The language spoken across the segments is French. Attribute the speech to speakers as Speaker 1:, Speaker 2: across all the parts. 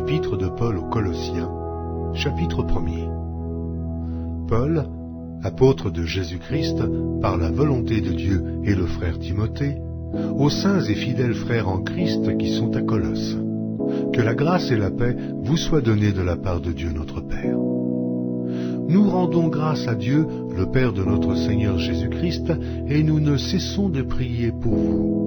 Speaker 1: Épître de Paul aux Colossiens, chapitre 1er. Paul, apôtre de Jésus-Christ, par la volonté de Dieu, et le frère Timothée, aux saints et fidèles frères en Christ qui sont à Colosse. Que la grâce et la paix vous soient données de la part de Dieu notre Père. Nous rendons grâce à Dieu, le Père de notre Seigneur Jésus-Christ, et nous ne cessons de prier pour vous.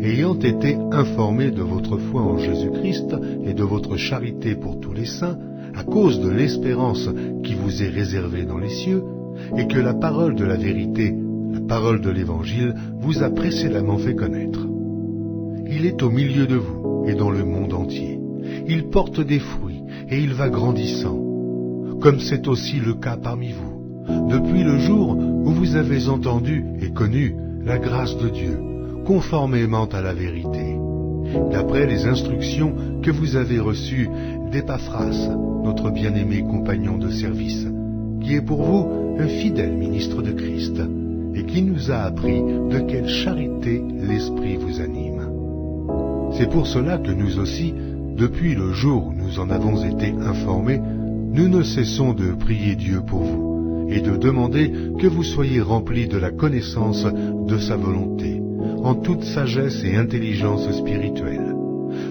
Speaker 1: Ayant été informés de votre foi en Jésus-Christ et de votre charité pour tous les saints, à cause de l'espérance qui vous est réservée dans les cieux, et que la parole de la vérité, la parole de l'Évangile, vous a précédemment fait connaître. Il est au milieu de vous et dans le monde entier. Il porte des fruits et il va grandissant, comme c'est aussi le cas parmi vous, depuis le jour où vous avez entendu et connu la grâce de Dieu, conformément à la vérité, d'après les instructions que vous avez reçues d'Épaphras, notre bien-aimé compagnon de service, qui est pour vous un fidèle ministre de Christ, et qui nous a appris de quelle charité l'Esprit vous anime. C'est pour cela que nous aussi, depuis le jour où nous en avons été informés, nous ne cessons de prier Dieu pour vous, et de demander que vous soyez remplis de la connaissance de sa volonté, en toute sagesse et intelligence spirituelle,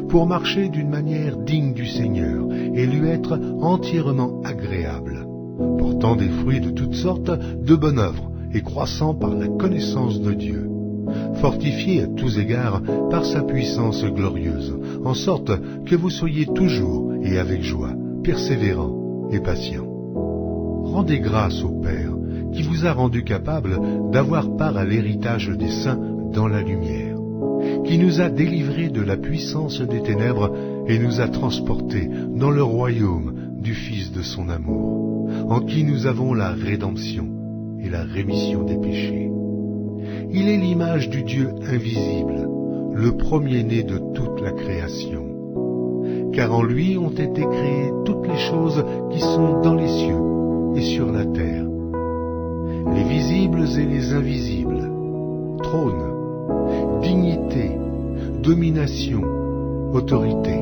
Speaker 1: pour marcher d'une manière digne du Seigneur, et lui être entièrement agréable, portant des fruits de toutes sortes de bonnes œuvres, et croissant par la connaissance de Dieu, fortifié à tous égards par sa puissance glorieuse, en sorte que vous soyez toujours et avec joie, persévérants et patients. Rendez grâce au Père, qui vous a rendu capable d'avoir part à l'héritage des saints dans la lumière, qui nous a délivrés de la puissance des ténèbres et nous a transportés dans le royaume du Fils de son amour, en qui nous avons la rédemption et la rémission des péchés. Il est l'image du Dieu invisible, le premier-né de toute la création. Car en lui ont été créées toutes les choses qui sont dans les cieux et sur la terre, les visibles et les invisibles, trône, dignité, domination, autorité.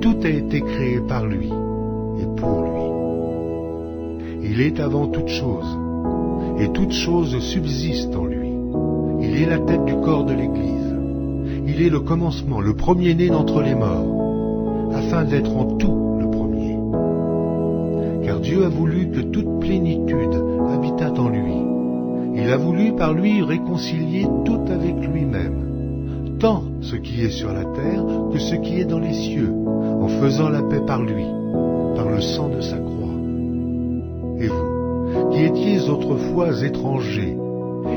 Speaker 1: Tout a été créé par lui et pour lui. Il est avant toute chose, et toute chose subsiste en lui. Il est la tête du corps de l'Église. Il est le commencement, le premier-né d'entre les morts, afin d'être en tout le premier. Car Dieu a voulu que toute plénitude habitât en lui. Il a voulu par lui réconcilier tout avec lui-même, tant ce qui est sur la terre que ce qui est dans les cieux, en faisant la paix par lui, par le sang de sa croix. Et vous, qui étiez autrefois étrangers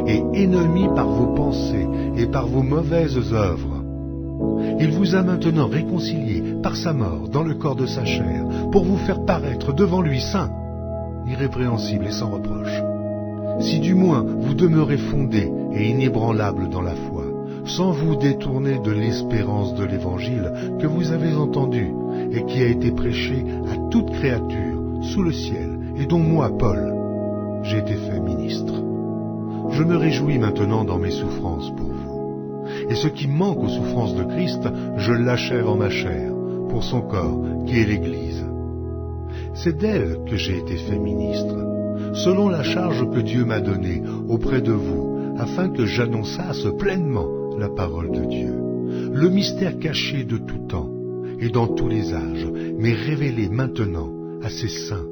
Speaker 1: et ennemis par vos pensées et par vos mauvaises œuvres, il vous a maintenant réconciliés par sa mort dans le corps de sa chair, pour vous faire paraître devant lui saint, irrépréhensible et sans reproche. Si du moins vous demeurez fondés et inébranlables dans la foi, sans vous détourner de l'espérance de l'Évangile que vous avez entendu et qui a été prêché à toute créature sous le ciel, et dont moi, Paul, j'ai été fait ministre. Je me réjouis maintenant dans mes souffrances pour vous. Et ce qui manque aux souffrances de Christ, je l'achève en ma chair, pour son corps, qui est l'Église. C'est d'elle que j'ai été fait ministre, selon la charge que Dieu m'a donnée auprès de vous, afin que j'annonçasse pleinement la parole de Dieu, le mystère caché de tout temps et dans tous les âges, mais révélé maintenant à ses saints,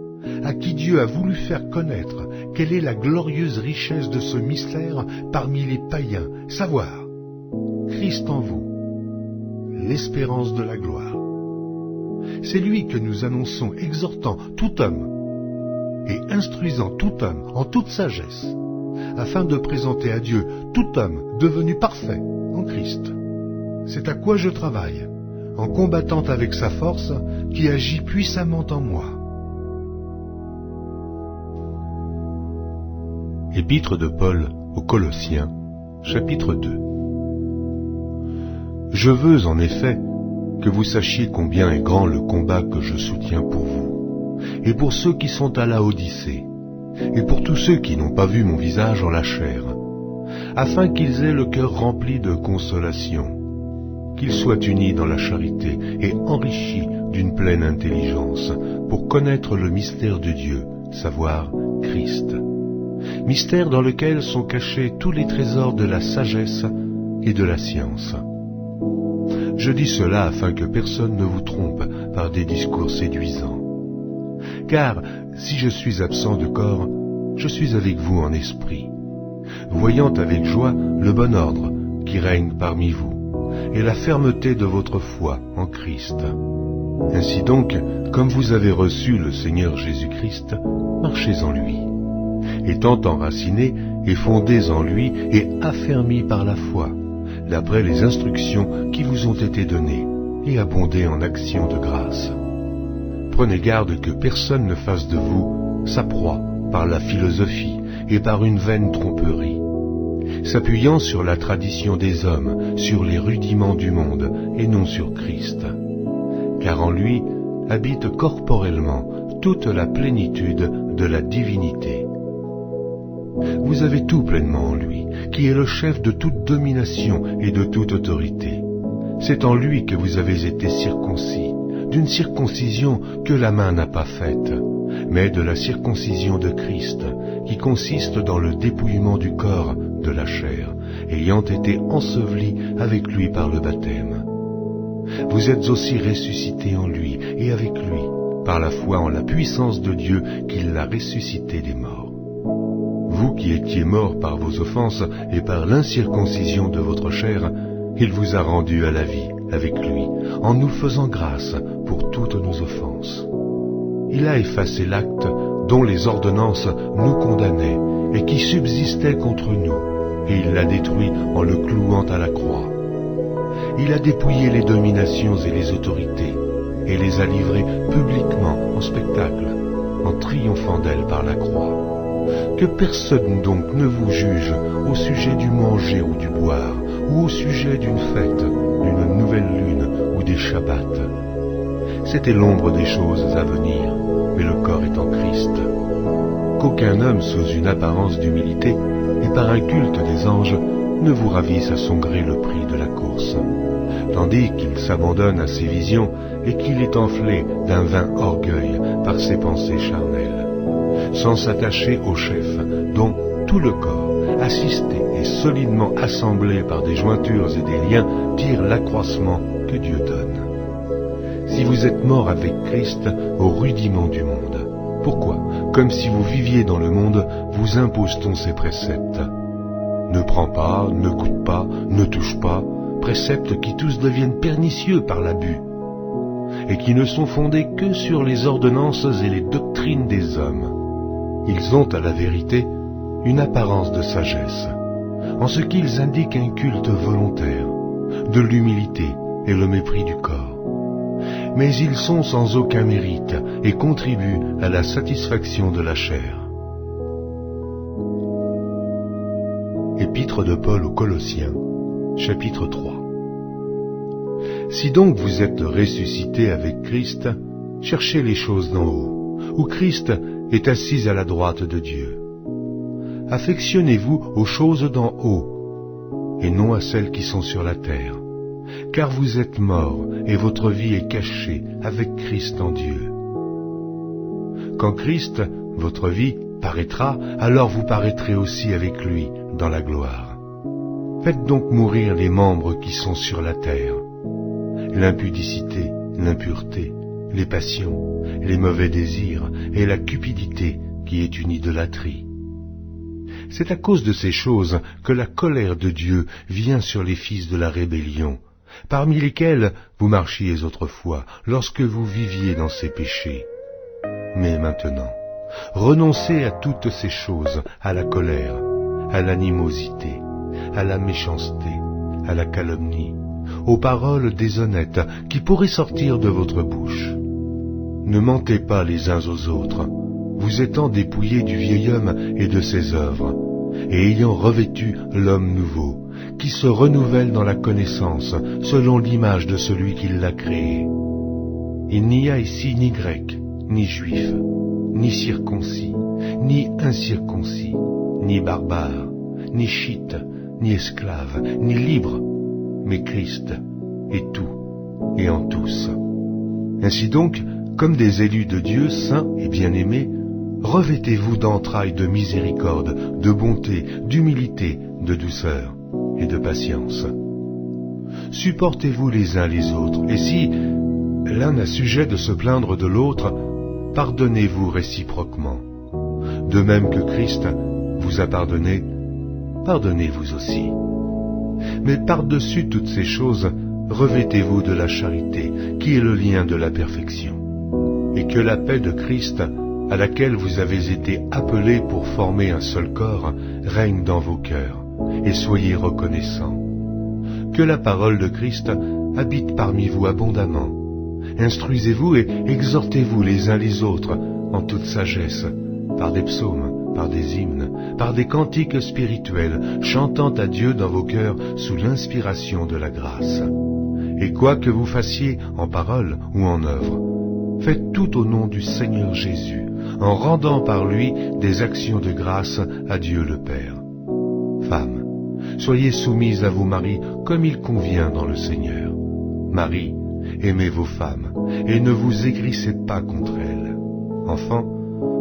Speaker 1: à qui Dieu a voulu faire connaître quelle est la glorieuse richesse de ce mystère parmi les païens, savoir Christ en vous, l'espérance de la gloire. C'est lui que nous annonçons, exhortant tout homme et instruisant tout homme en toute sagesse, afin de présenter à Dieu tout homme devenu parfait en Christ. C'est à quoi je travaille, en combattant avec sa force qui agit puissamment en moi. Épître de Paul aux Colossiens, chapitre 2. Je veux en effet que vous sachiez combien est grand le combat que je soutiens pour vous, et pour ceux qui sont à Laodicée, et pour tous ceux qui n'ont pas vu mon visage en la chair, afin qu'ils aient le cœur rempli de consolation, qu'ils soient unis dans la charité et enrichis d'une pleine intelligence, pour connaître le mystère de Dieu, savoir Christ. Mystère dans lequel sont cachés tous les trésors de la sagesse et de la science. Je dis cela afin que personne ne vous trompe par des discours séduisants. Car si je suis absent de corps, je suis avec vous en esprit, voyant avec joie le bon ordre qui règne parmi vous, et la fermeté de votre foi en Christ. Ainsi donc, comme vous avez reçu le Seigneur Jésus-Christ, marchez en lui, étant enracinés et fondés en lui et affermis par la foi, d'après les instructions qui vous ont été données, et abondez en actions de grâce. Prenez garde que personne ne fasse de vous sa proie par la philosophie et par une vaine tromperie, s'appuyant sur la tradition des hommes, sur les rudiments du monde, et non sur Christ. Car en lui habite corporellement toute la plénitude de la divinité. Vous avez tout pleinement en lui, qui est le chef de toute domination et de toute autorité. C'est en lui que vous avez été circoncis, d'une circoncision que la main n'a pas faite, mais de la circoncision de Christ, qui consiste dans le dépouillement du corps, de la chair, ayant été ensevelis avec lui par le baptême. Vous êtes aussi ressuscités en lui et avec lui, par la foi en la puissance de Dieu qui l'a ressuscité des morts. Vous qui étiez morts par vos offenses et par l'incirconcision de votre chair, il vous a rendus à la vie avec lui, en nous faisant grâce pour toutes nos offenses. Il a effacé l'acte dont les ordonnances nous condamnaient et qui subsistait contre nous, et il l'a détruit en le clouant à la croix. Il a dépouillé les dominations et les autorités, et les a livrées publiquement en spectacle, en triomphant d'elles par la croix. Que personne donc ne vous juge au sujet du manger ou du boire, ou au sujet d'une fête, d'une nouvelle lune ou des shabbats. C'était l'ombre des choses à venir, mais le corps est en Christ. Qu'aucun homme sous une apparence d'humilité et par un culte des anges ne vous ravisse à son gré le prix de la course, tandis qu'il s'abandonne à ses visions et qu'il est enflé d'un vain orgueil par ses pensées charnelles, sans s'attacher au chef, dont tout le corps, assisté et solidement assemblé par des jointures et des liens, tire l'accroissement que Dieu donne. Si vous êtes morts avec Christ au rudiment du monde, pourquoi, comme si vous viviez dans le monde, vous impose-t-on ces préceptes ? Ne prends pas, ne goûte pas, ne touche pas, préceptes qui tous deviennent pernicieux par l'abus, et qui ne sont fondés que sur les ordonnances et les doctrines des hommes. Ils ont à la vérité une apparence de sagesse, en ce qu'ils indiquent un culte volontaire, de l'humilité et le mépris du corps. Mais ils sont sans aucun mérite et contribuent à la satisfaction de la chair. Épître de Paul aux Colossiens, chapitre 3. Si donc vous êtes ressuscités avec Christ, cherchez les choses d'en haut, où Christ est assis à la droite de Dieu. Affectionnez-vous aux choses d'en haut, et non à celles qui sont sur la terre, car vous êtes morts, et votre vie est cachée avec Christ en Dieu. Quand Christ, votre vie, paraîtra, alors vous paraîtrez aussi avec lui dans la gloire. Faites donc mourir les membres qui sont sur la terre, l'impudicité, l'impureté, les passions, les mauvais désirs et la cupidité qui est une idolâtrie. C'est à cause de ces choses que la colère de Dieu vient sur les fils de la rébellion, parmi lesquels vous marchiez autrefois, lorsque vous viviez dans ces péchés. Mais maintenant, renoncez à toutes ces choses, à la colère, à l'animosité, à la méchanceté, à la calomnie, aux paroles déshonnêtes qui pourraient sortir de votre bouche. Ne mentez pas les uns aux autres, vous étant dépouillés du vieil homme et de ses œuvres, et ayant revêtu l'homme nouveau, qui se renouvelle dans la connaissance, selon l'image de celui qui l'a créé. Il n'y a ici ni grec, ni juif, ni circoncis, ni incirconcis, ni barbare, ni chite, ni esclave, ni libre, mais Christ est tout et en tous. Ainsi donc, comme des élus de Dieu, saints et bien-aimés, revêtez-vous d'entrailles de miséricorde, de bonté, d'humilité, de douceur et de patience. Supportez-vous les uns les autres, et si l'un a sujet de se plaindre de l'autre, pardonnez-vous réciproquement. De même que Christ vous a pardonné, pardonnez-vous aussi. Mais par-dessus toutes ces choses, revêtez-vous de la charité, qui est le lien de la perfection. Et que la paix de Christ, à laquelle vous avez été appelés pour former un seul corps, règne dans vos cœurs, et soyez reconnaissants. Que la parole de Christ habite parmi vous abondamment. Instruisez-vous et exhortez-vous les uns les autres en toute sagesse, par des psaumes, par des hymnes, par des cantiques spirituels, chantant à Dieu dans vos cœurs sous l'inspiration de la grâce. Et quoi que vous fassiez en parole ou en œuvre, faites tout au nom du Seigneur Jésus, en rendant par lui des actions de grâce à Dieu le Père. Femmes, soyez soumises à vos maris comme il convient dans le Seigneur. Maris, aimez vos femmes, et ne vous aigrissez pas contre elles. Enfants,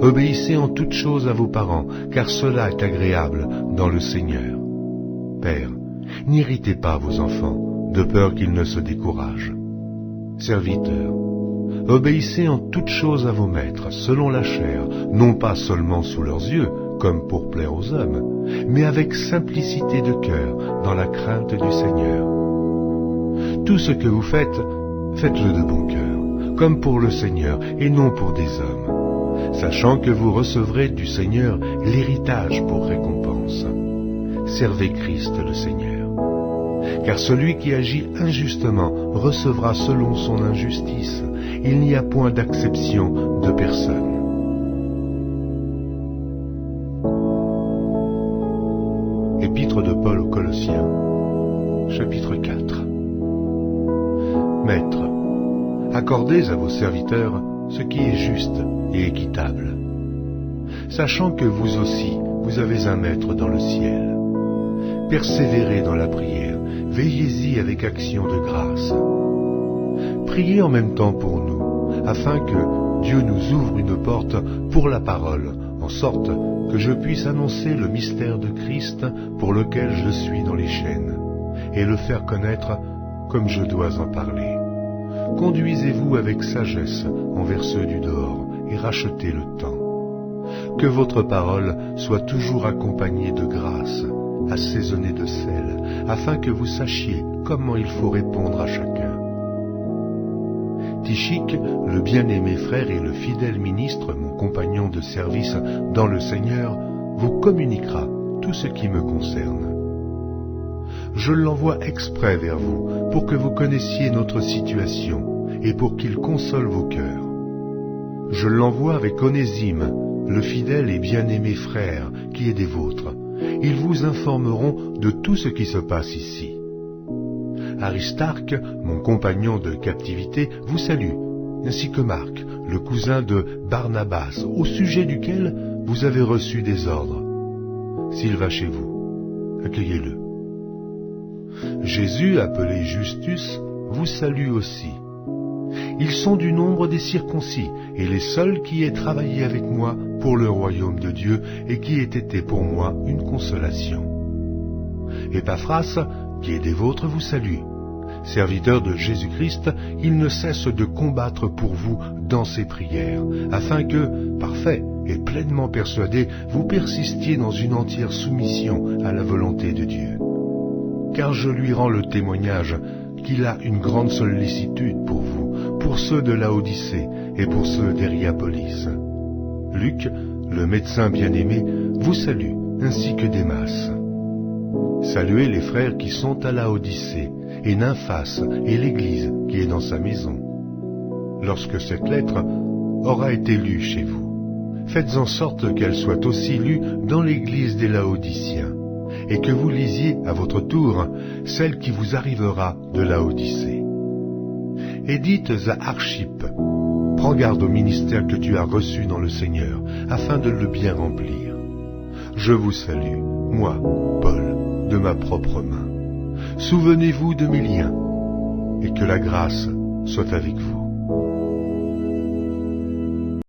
Speaker 1: obéissez en toutes choses à vos parents, car cela est agréable dans le Seigneur. Pères, n'irritez pas vos enfants, de peur qu'ils ne se découragent. Serviteurs, obéissez en toutes choses à vos maîtres, selon la chair, non pas seulement sous leurs yeux, comme pour plaire aux hommes, mais avec simplicité de cœur, dans la crainte du Seigneur. Tout ce que vous faites, faites-le de bon cœur, comme pour le Seigneur et non pour des hommes, sachant que vous recevrez du Seigneur l'héritage pour récompense. Servez Christ le Seigneur. Car celui qui agit injustement recevra selon son injustice. Il n'y a point d'acception de personne. Épître de Paul aux Colossiens, chapitre 4. Maîtres, accordez à vos serviteurs ce qui est juste et équitable, sachant que vous aussi, vous avez un maître dans le ciel. Persévérez dans la prière, veillez-y avec action de grâce. Priez en même temps pour nous, afin que Dieu nous ouvre une porte pour la parole, en sorte que je puisse annoncer le mystère de Christ pour lequel je suis dans les chaînes, et le faire connaître comme je dois en parler. Conduisez-vous avec sagesse envers ceux du dehors, et rachetez le temps. Que votre parole soit toujours accompagnée de grâce, assaisonnée de sel, afin que vous sachiez comment il faut répondre à chacun. Tychique, le bien-aimé frère et le fidèle ministre, mon compagnon de service dans le Seigneur, vous communiquera tout ce qui me concerne. Je l'envoie exprès vers vous, pour que vous connaissiez notre situation, et pour qu'il console vos cœurs. Je l'envoie avec Onésime, le fidèle et bien-aimé frère, qui est des vôtres. Ils vous informeront de tout ce qui se passe ici. Aristarque, mon compagnon de captivité, vous salue, ainsi que Marc, le cousin de Barnabas, au sujet duquel vous avez reçu des ordres. S'il va chez vous, accueillez-le. Jésus, appelé Justus, vous salue aussi. Ils sont du nombre des circoncis, et les seuls qui aient travaillé avec moi pour le royaume de Dieu, et qui aient été pour moi une consolation. Épaphras, qui est des vôtres, vous salue. Serviteur de Jésus-Christ, il ne cesse de combattre pour vous dans ses prières, afin que, parfait et pleinement persuadé, vous persistiez dans une entière soumission à la volonté de Dieu. Car je lui rends le témoignage qu'il a une grande sollicitude pour vous, pour ceux de Laodicée et pour ceux d'Hiérapolis. Luc, le médecin bien-aimé, vous salue, ainsi que Démas. Saluez les frères qui sont à Laodicée, et Nymphas, et l'Église qui est dans sa maison. Lorsque cette lettre aura été lue chez vous, faites en sorte qu'elle soit aussi lue dans l'Église des Laodiciens, et que vous lisiez à votre tour celle qui vous arrivera de Laodicée. Et dites à Archippe, prends garde au ministère que tu as reçu dans le Seigneur, afin de le bien remplir. Je vous salue, moi, Paul, de ma propre main. Souvenez-vous de mes liens, et que la grâce soit avec vous.